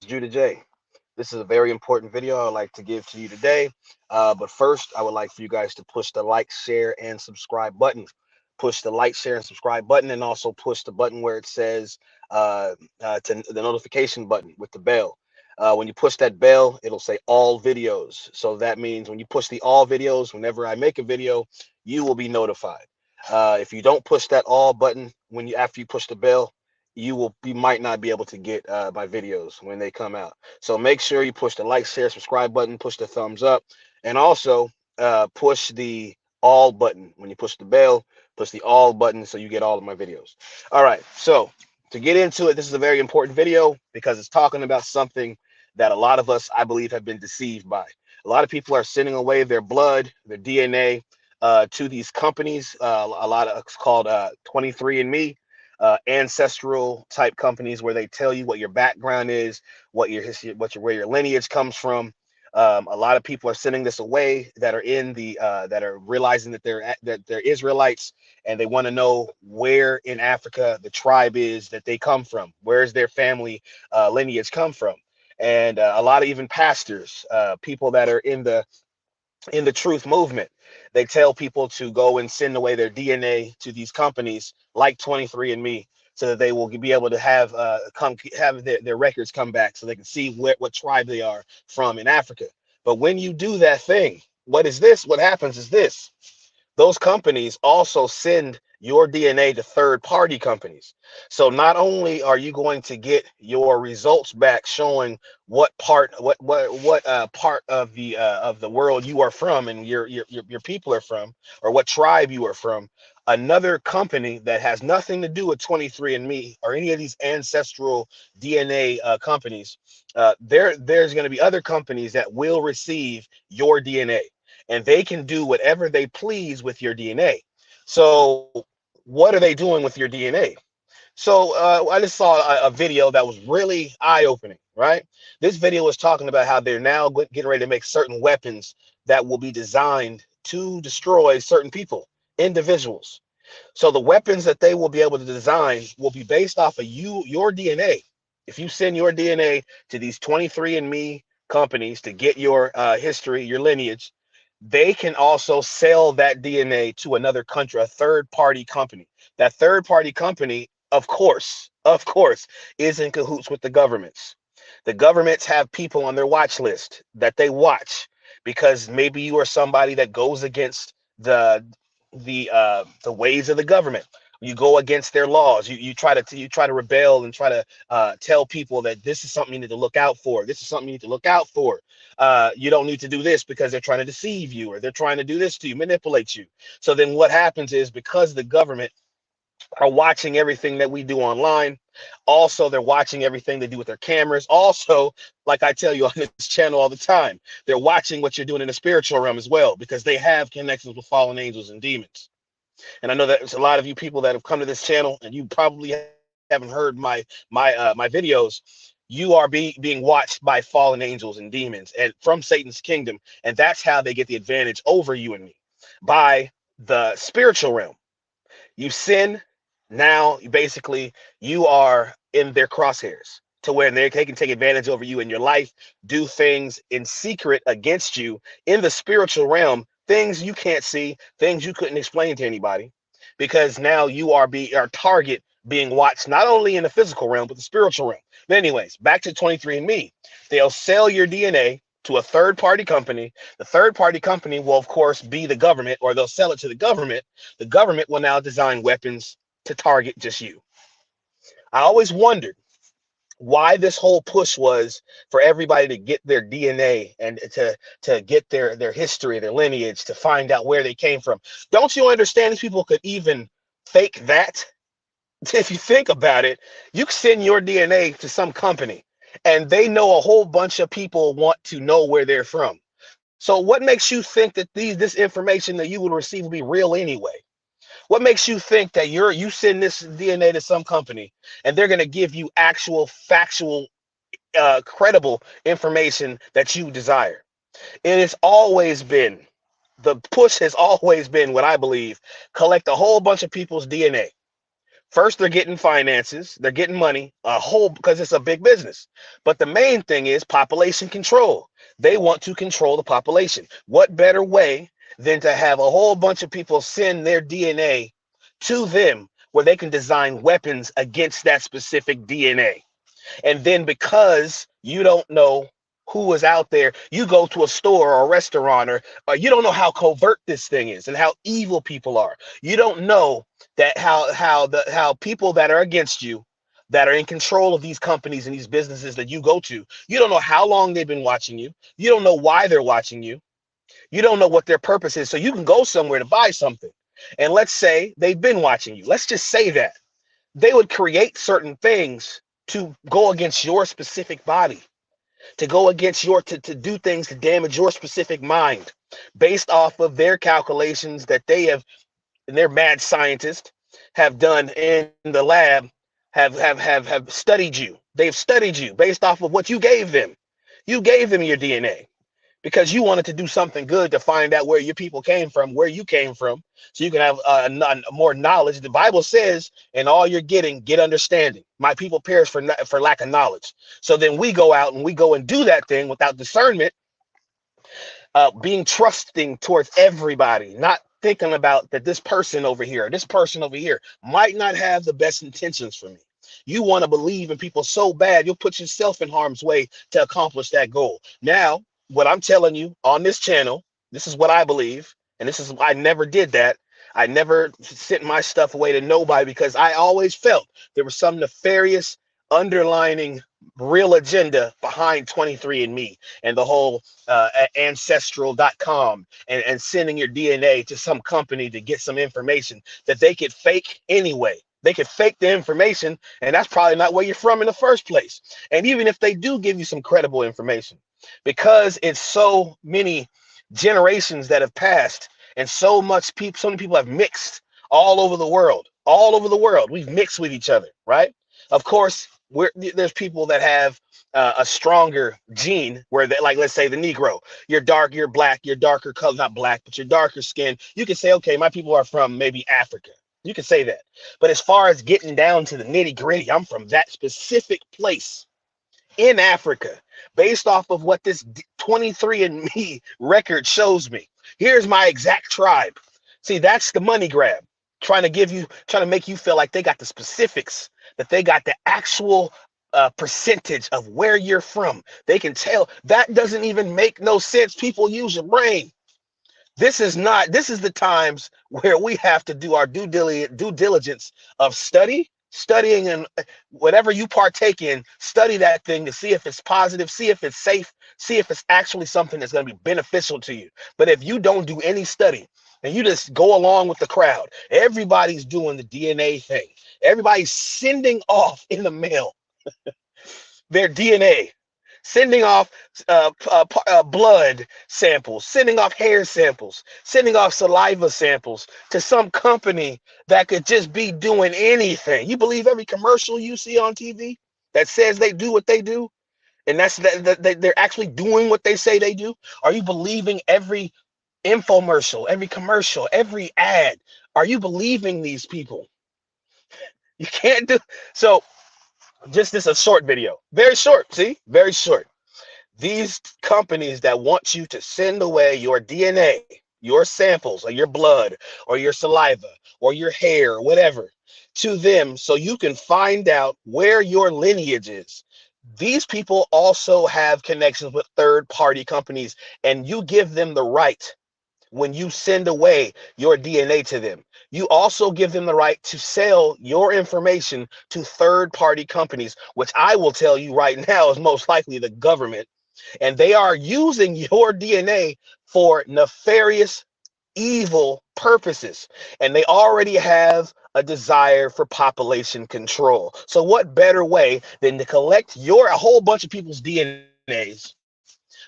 Judah J. This is a very important video I'd like to give to you today. But first, I would like for you guys to push the like, share, and subscribe button. Push the like, share, and subscribe button, and also push the button where it says to the notification button with the bell. When you push that bell, it'll say all videos. So that means when you push the all videos, whenever I make a video, you will be notified. If you don't push that all button after you push the bell, you might not be able to get my videos when they come out. So make sure you push the like, share, subscribe button, push the thumbs up, and also push the all button. When you push the bell, push the all button so you get all of my videos. All right, so to get into it, this is a very important video because it's talking about something that a lot of us, I believe, have been deceived by. A lot of people are sending away their blood, their DNA to these companies. A lot of it's called 23andMe, ancestral type companies where they tell you what your background is, what your history, where your lineage comes from. A lot of people are sending this away that are in the that are realizing that they're Israelites, and they want to know where in Africa the tribe is that they come from. Where's their family lineage come from? And a lot of even pastors, people that are in the truth movement, they tell people to go and send away their DNA to these companies like 23andMe so that they will be able to have their records come back so they can see what tribe they are from in Africa. But when you do that thing, what happens is this: those companies also send your DNA to third party companies. So not only are you going to get your results back showing what part of the world you are from and your people are from, or what tribe you are from, another company that has nothing to do with 23andMe or any of these ancestral DNA companies, there's going to be other companies that will receive your DNA, and they can do whatever they please with your DNA. So what are they doing with your DNA? So I just saw a video that was really eye-opening, right? This video was talking about how they're now getting ready to make certain weapons that will be designed to destroy certain people, individuals. So the weapons that they will be able to design will be based off of your DNA. If you send your DNA to these 23andMe companies to get your history, your lineage, they can also sell that DNA to another country, a third party company. That third party company, of course, is in cahoots with the governments. The governments have people on their watch list that they watch because maybe you are somebody that goes against the the ways of the government. You go against their laws. You try to rebel and try to tell people that this is something you need to look out for. This is something you need to look out for. You don't need to do this because they're trying to deceive you, or they're trying to do this to you, manipulate you. So then what happens is, because the government are watching everything that we do online, also they're watching everything they do with their cameras. Also, like I tell you on this channel all the time, they're watching what you're doing in the spiritual realm as well, because they have connections with fallen angels and demons. And I know that there's a lot of you people that have come to this channel, and you probably haven't heard my videos. You are being watched by fallen angels and demons, and from Satan's kingdom, and that's how they get the advantage over you and me, by the spiritual realm. You sin, now basically you are in their crosshairs, to where they can take advantage over you in your life, do things in secret against you in the spiritual realm, things you can't see, things you couldn't explain to anybody, because now you are our target, being watched not only in the physical realm but the spiritual realm. But anyways, back to 23andMe. They'll sell your DNA to a third party company. The third party company will, of course, be the government, or they'll sell it to the government. The government will now design weapons to target just you. I always wondered why this whole push was for everybody to get their DNA and to get their history, their lineage, to find out where they came from. Don't you understand these people could even fake that? If you think about it, you send your DNA to some company and they know a whole bunch of people want to know where they're from. So what makes you think that this information that you will receive will be real anyway? What makes you think that you send this DNA to some company and they're going to give you actual factual credible information that you desire? It has always been, the push has always been, what I believe, collect a whole bunch of people's DNA, First, they're getting finances, they're getting money, a whole, because it's a big business. But the main thing is population control. They want to control the population. What better way than to have a whole bunch of people send their DNA to them where they can design weapons against that specific DNA? And then because you don't know who is out there, you go to a store or a restaurant, or you don't know how covert this thing is and how evil people are. You don't know that how people that are against you, that are in control of these companies and these businesses that you go to, you don't know how long they've been watching you. You don't know why they're watching you. You don't know what their purpose is. So you can go somewhere to buy something. And let's say they've been watching you. Let's just say that they would create certain things to go against your specific body, to go against to do things to damage your specific mind based off of their calculations that they have, and their mad scientists have done in the lab, have studied you. They've studied you based off of what you gave them. You gave them your DNA because you wanted to do something good to find out where your people came from, where you came from, so you can have more knowledge. The Bible says, "And all you're getting, get understanding. My people perish for lack of knowledge." So then we go out and we go and do that thing without discernment, being trusting towards everybody, not thinking about that this person over here, this person over here might not have the best intentions for me. You want to believe in people so bad, you'll put yourself in harm's way to accomplish that goal. Now, what I'm telling you on this channel, this is what I believe, and this is, I never did that. I never sent my stuff away to nobody because I always felt there was some nefarious underlining real agenda behind 23andMe and the whole ancestral.com and sending your DNA to some company to get some information that they could fake anyway. They could fake the information, and that's probably not where you're from in the first place. And even if they do give you some credible information, because it's so many generations that have passed and so many people have mixed all over the world, all over the world. We've mixed with each other, right? Of course, there's people that have a stronger gene where they, like, let's say the Negro, you're dark, you're black, you're darker color, not black, but you're darker skin. You can say, okay, my people are from maybe Africa. You can say that. But as far as getting down to the nitty gritty, I'm from that specific place in Africa, based off of what this 23andMe record shows me. Here's my exact tribe. See, that's the money grab, trying to make you feel like they got the specifics, that they got the actual percentage of where you're from. They can tell. That doesn't even make no sense. People, use your brain. This is the times where we have to do our due diligence of studying, and whatever you partake in, study that thing to see if it's positive, see if it's safe, see if it's actually something that's going to be beneficial to you. But if you don't do any study and you just go along with the crowd, everybody's doing the DNA thing. Everybody's sending off in the mail their DNA, sending off blood samples, sending off hair samples, sending off saliva samples to some company that could just be doing anything. You believe every commercial you see on TV that says they do what they do, and that they're actually doing what they say they do? Are you believing every infomercial, every commercial, every ad? Are you believing these people? You can't do so. Just this a short video, very short. See, very short. These companies that want you to send away your DNA, your samples, or your blood, or your saliva, or your hair, or whatever, to them so you can find out where your lineage is. These people also have connections with third-party companies, and you give them the right when you send away your DNA to them. You also give them the right to sell your information to third-party companies, which I will tell you right now is most likely the government. And they are using your DNA for nefarious, evil purposes. And they already have a desire for population control. So what better way than to collect a whole bunch of people's DNAs,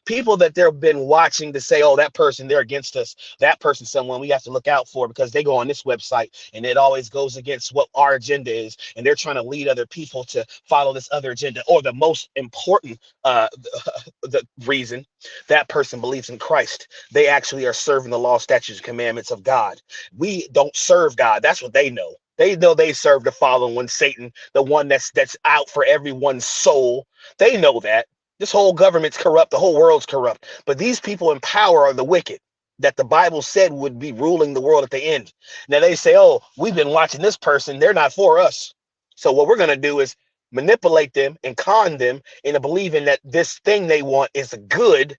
people that they've been watching, to say, oh, that person, they're against us. That person's someone we have to look out for because they go on this website and it always goes against what our agenda is. And they're trying to lead other people to follow this other agenda. Or the most important the reason, that person believes in Christ. They actually are serving the law, statutes, and commandments of God. We don't serve God. That's what they know. They know they serve the fallen one, Satan, the one that's out for everyone's soul. They know that. This whole government's corrupt. The whole world's corrupt. But these people in power are the wicked that the Bible said would be ruling the world at the end. Now they say, oh, we've been watching this person. They're not for us. So what we're going to do is manipulate them and con them into believing that this thing they want is good.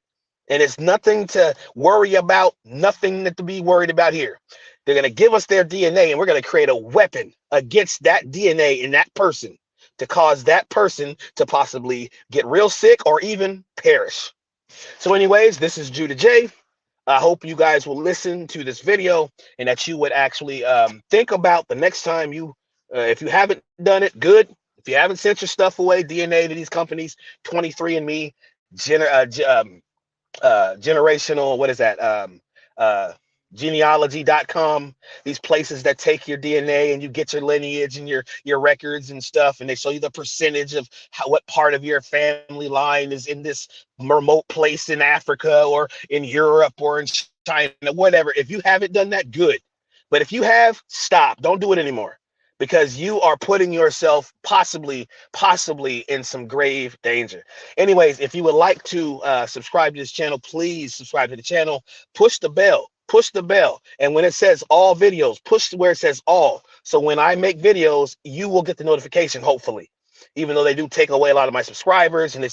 And it's nothing to worry about, nothing to be worried about here. They're going to give us their DNA and we're going to create a weapon against that DNA in that person to cause that person to possibly get real sick or even perish. So anyways, this is Judah J. I hope you guys will listen to this video and that you would actually think about the next time you, if you haven't done it, good. If you haven't sent your stuff away, DNA to these companies, 23andMe, generational, what is that? Genealogy.com, these places that take your DNA and you get your lineage and your records and stuff, and they show you the percentage of what part of your family line is in this remote place in Africa or in Europe or in China, whatever. If you haven't done that, good. But if you have, stop. Don't do it anymore, because you are putting yourself possibly in some grave danger. Anyways, if you would like to subscribe to this channel, please subscribe to the channel. Push the bell. And when it says all videos, push where it says all. So when I make videos, you will get the notification, hopefully. Even though they do take away a lot of my subscribers and they,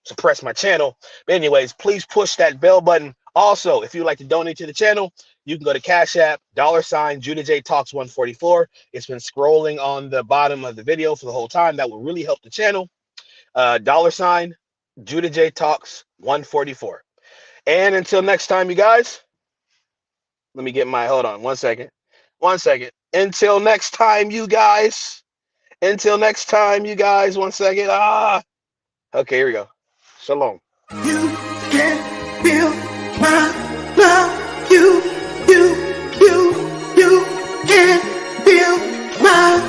suppress my channel. But anyways, please push that bell button. Also, if you'd like to donate to the channel, you can go to Cash App, $ Judah J Talks 144. It's been scrolling on the bottom of the video for the whole time. That will really help the channel. $ Judah J Talks 144. And until next time, you guys, let me get my, hold on, one second. Until next time, you guys. One second. Okay, here we go. Shalom. You can feel my love. You can feel my.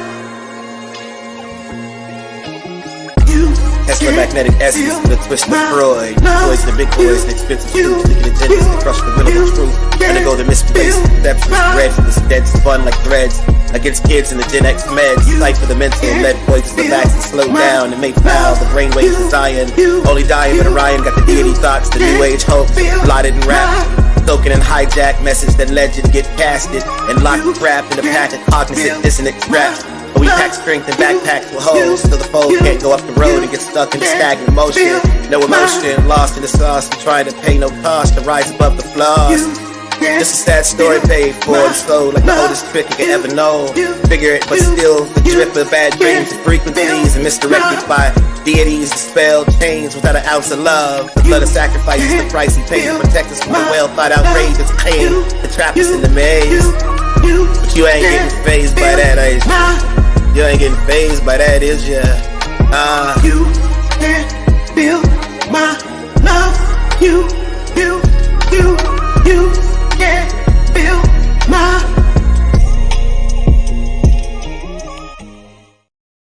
Tesla magnetic essence to the twist of Freud. Boys the big boys, the expensive suits, the agendas, the crush the will of truth. Gonna go to misplaced perceptions, red for the dead spun like threads. Against kids in the Gen X meds, fight for the mental, lead points the backs and slow down and make foul the brainwaves of Zion. Only dying, but Orion got the deity thoughts, the new age hope, blotted and wrapped. Token and hijack message that led you to get casted and locked trapped in a patent cognizant dissonant trap. We pack strength and backpacks with holes so the foe can't go up the road and get stuck in the stagnant motion. No emotion, lost in the sauce and trying to pay no cost to rise above the flaws. Just a sad story paid for and sold like the oldest trick you could ever know. Figure it, but still the drip of bad dreams and frequencies and misdirected by deities, dispelled chains without an ounce of love. The blood of sacrifice is the price he paid to protect us from the well thought out outrageous pain to trap us in the maze. But you ain't getting fazed by that, is you? You ain't getting fazed by that, is ya?